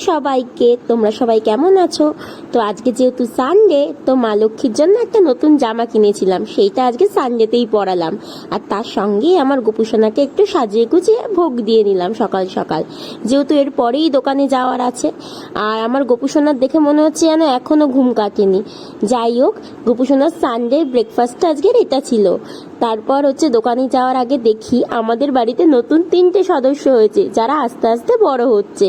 সবাইকে, তোমরা সবাই কেমন আছো? তো আজকে যেহেতু সানডে, তো মা লক্ষ্মীর জন্য একটা নতুন জামা কিনেছিলাম, সেইটা আজকে সানডেতেই পরালাম। আর তার সঙ্গে আমার গোপুসোনাকে একটু সাজিয়ে গুছিয়ে ভোগ দিয়ে নিলাম সকাল সকাল, যেহেতু এর পরেই দোকানে যাওয়ার আছে। আর আমার গোপুসোনার দেখে মনে হচ্ছে যেন এখনো ঘুম কাটেনি। যাই হোক, গোপুসোনার সানডে ব্রেকফাস্ট আজকের এটা ছিল। তারপর হচ্ছে দোকানে যাওয়ার আগে দেখি আমাদের বাড়িতে নতুন 3টে সদস্য হয়েছে, যারা আস্তে আস্তে বড় হচ্ছে।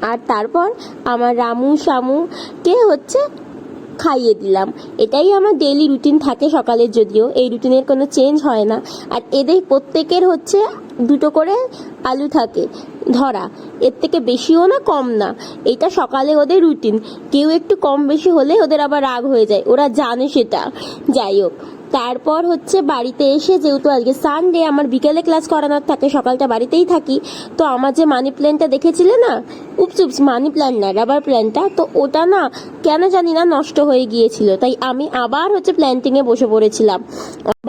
আর তারপর আমার রামু শামুকে হচ্ছে খাইয়ে দিলাম। এটাই আমার ডেইলি রুটিন থাকে সকালের, যদিও এই রুটিনের কোনো চেঞ্জ হয় না। আর এদের প্রত্যেকের হচ্ছে 2টো করে আলু থাকে ধরা, এর থেকে বেশিও না কম না। এটা সকালে ওদের রুটিন, কেউ একটু কম বেশি হলে ওদের আবার রাগ হয়ে যায়, ওরা জানে সেটা। যাই হোক, তারপর হচ্ছে বাড়িতে এসে, যেহেতু আজকে সানডে আমার বিকেলে ক্লাস করানোর থাকে, সকালটা বাড়িতেই থাকি। তো আমার যে মানি প্ল্যান্টটা দেখেছিলে না, উপস মানি প্ল্যান্ট না, রাবার প্ল্যান্টটা, তো ওটা না কেন জানি না নষ্ট হয়ে গিয়েছিল, তাই আমি আবার হচ্ছে প্ল্যান্টিংয়ে বসে পড়েছিলাম।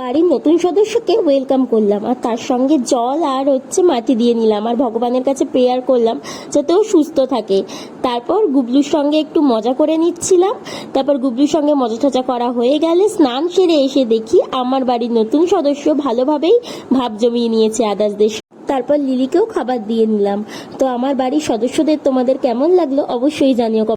বাড়ির নতুন সদস্যকে ওয়েলকাম করলাম, আর তার সঙ্গে জল আর হচ্ছে মাটি দিয়ে নিলাম, আর ভগবানের কাছে প্রেয়ার করলাম যাতে ও সুস্থ থাকে। তারপর গুবলুর সঙ্গে একটু মজা করে নিচ্ছিলাম। তারপর গুবলুর সঙ্গে মজা টজা করা হয়ে গেলে স্নান সেরে এসে দেখি আমার বাড়ির নতুন সদস্য ভালোভাবেই ভাব জমিয়ে নিয়েছে আদার্সদের। তারপর লিলিকেও খাবার দিয়ে নিলাম। তো আমার বাড়ির সদস্যদের তোমাদের কেমন লাগলো অবশ্যই জানিও।